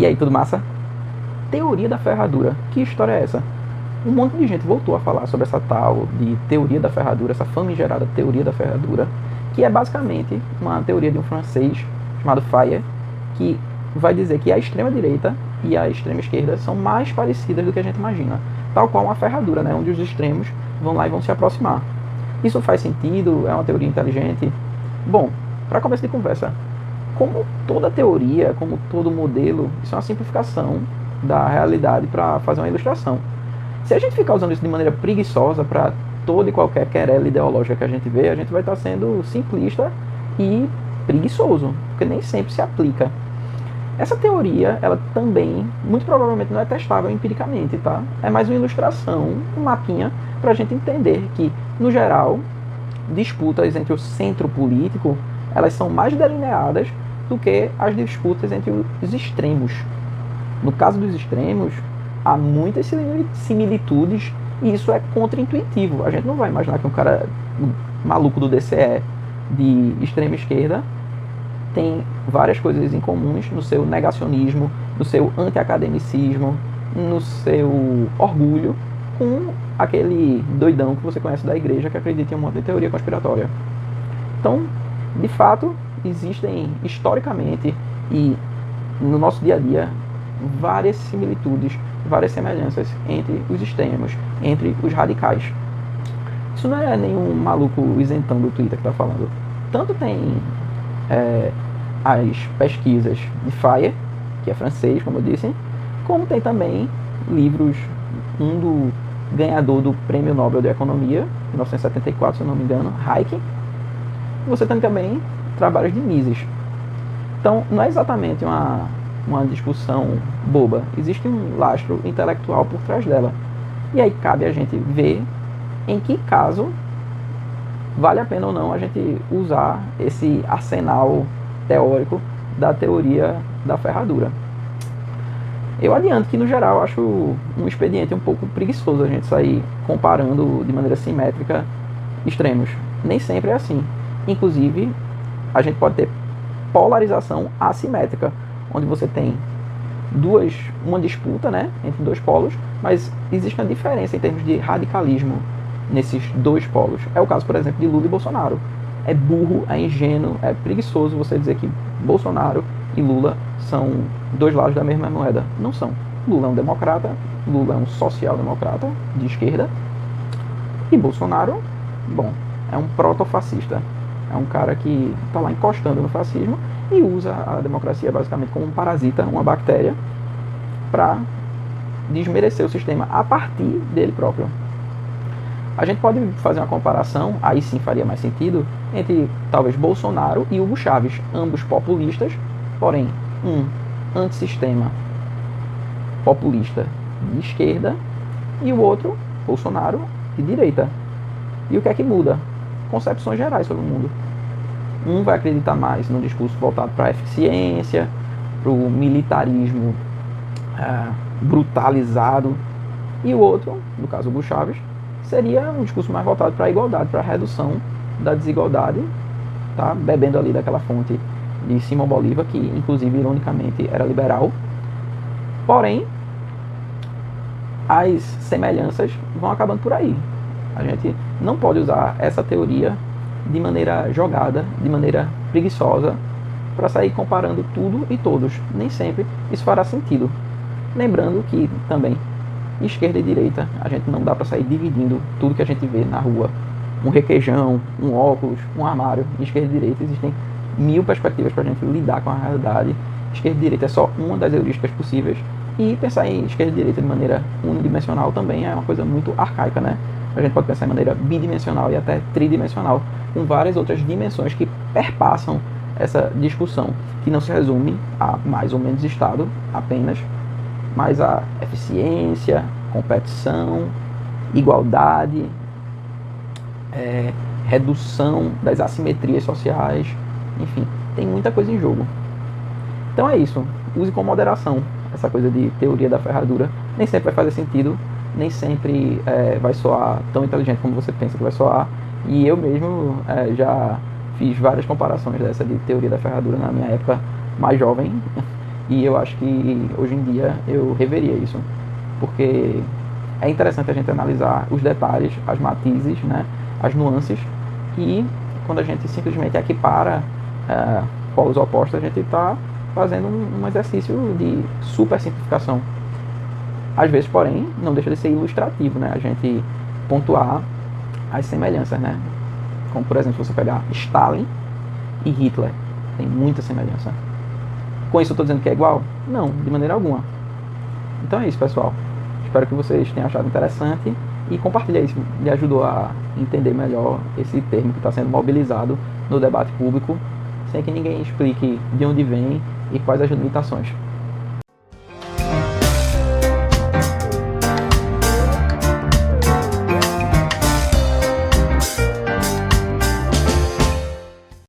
aí, tudo massa? Teoria da ferradura. Que história é essa? Um monte de gente voltou a falar sobre essa tal de teoria da ferradura, essa famigerada teoria da ferradura, que é basicamente uma teoria de um francês chamado Fayet, que vai dizer que a extrema-direita e a extrema-esquerda são mais parecidas do que a gente imagina. Tal qual uma ferradura, né? Onde os extremos vão lá e vão se aproximar. Isso faz sentido? É uma teoria inteligente? Bom, para começo de conversa, como toda teoria, como todo modelo, isso é uma simplificação da realidade para fazer uma ilustração. Se a gente ficar usando isso de maneira preguiçosa para toda e qualquer querela ideológica que a gente vê, a gente vai estar sendo simplista e preguiçoso, porque nem sempre se aplica. Essa teoria, ela também, muito provavelmente, não é testável empiricamente, tá? É mais uma ilustração, um mapinha, para a gente entender que, no geral, disputas entre o centro político, elas são mais delineadas do que as disputas entre os extremos. No caso dos extremos, há muitas similitudes e isso é contraintuitivo. A gente não vai imaginar que um cara maluco do DCE de extrema esquerda tem várias coisas em comuns no seu negacionismo, no seu anti-academicismo, no seu orgulho com aquele doidão que você conhece da igreja que acredita em um monte de teoria conspiratória. Então, de fato, existem historicamente e no nosso dia a dia várias similitudes, várias semelhanças entre os extremos, entre os radicais. Isso não é nenhum maluco isentão do Twitter que está falando. Tanto tem as pesquisas de Fayet, que é francês, como eu disse, como tem também livros, um do ganhador do Prêmio Nobel de Economia, em 1974, se eu não me engano, Hayek. Você tem também trabalhos de Mises. Então, não é exatamente uma discussão boba. Existe um lastro intelectual por trás dela. E aí cabe a gente ver em que caso vale a pena ou não a gente usar esse arsenal teórico da teoria da ferradura. Eu adianto que, no geral, acho um expediente um pouco preguiçoso a gente sair comparando de maneira simétrica extremos. Nem sempre é assim. Inclusive, a gente pode ter polarização assimétrica, onde você tem uma disputa, né, entre dois polos, mas existe uma diferença em termos de radicalismo nesses dois polos. É o caso, por exemplo, de Lula e Bolsonaro. É burro, é ingênuo, é preguiçoso você dizer que Bolsonaro e Lula são dois lados da mesma moeda. Não são. Lula é um democrata, Lula é um social-democrata de esquerda, e Bolsonaro, bom, é um protofascista. É um cara que está lá encostando no fascismo e usa a democracia basicamente como um parasita, uma bactéria, para desmerecer o sistema a partir dele próprio. A gente pode fazer uma comparação, aí sim faria mais sentido, entre talvez Bolsonaro e Hugo Chávez, ambos populistas, porém um antissistema populista de esquerda e o outro, Bolsonaro, de direita. E o que é que muda? Concepções gerais sobre o mundo. Um vai acreditar mais no discurso voltado para a eficiência, para o militarismo brutalizado, e o outro, no caso Hugo Chávez, seria um discurso mais voltado para a igualdade, para a redução da desigualdade, tá? Bebendo ali daquela fonte de Simão Bolívar, que inclusive, ironicamente, era liberal. Porém, as semelhanças vão acabando por aí. A gente não pode usar essa teoria de maneira jogada, de maneira preguiçosa, para sair comparando tudo e todos. Nem sempre isso fará sentido. Lembrando que também esquerda e direita, a gente não dá para sair dividindo tudo que a gente vê na rua. Um requeijão, um óculos, um armário. Em esquerda e direita existem 1000 perspectivas para a gente lidar com a realidade. Esquerda e direita é só uma das heurísticas possíveis. E pensar em esquerda e direita de maneira unidimensional também é uma coisa muito arcaica, né? A gente pode pensar em maneira bidimensional e até tridimensional, com várias outras dimensões que perpassam essa discussão, que não se resume a mais ou menos Estado apenas, mas a eficiência, competição, igualdade, redução das assimetrias sociais, enfim, tem muita coisa em jogo. Então é isso, use com moderação essa coisa de teoria da ferradura, nem sempre vai fazer sentido, nem sempre vai soar tão inteligente como você pensa que vai soar, e eu mesmo já fiz várias comparações dessa de teoria da ferradura na minha época mais jovem, E eu acho que hoje em dia eu reveria isso, porque é interessante a gente analisar os detalhes, as matizes, né, as nuances, e quando a gente simplesmente equipara polos opostos, a gente está fazendo um exercício de super simplificação. Às vezes, porém, não deixa de ser ilustrativo, né, a gente pontuar as semelhanças, né, como por exemplo, você pegar Stalin e Hitler, tem muita semelhança. Com isso eu estou dizendo que é igual? Não, de maneira alguma. Então é isso, pessoal. Espero que vocês tenham achado interessante e compartilhe isso. Me ajudou a entender melhor esse termo que está sendo mobilizado no debate público, sem que ninguém explique de onde vem e quais as limitações.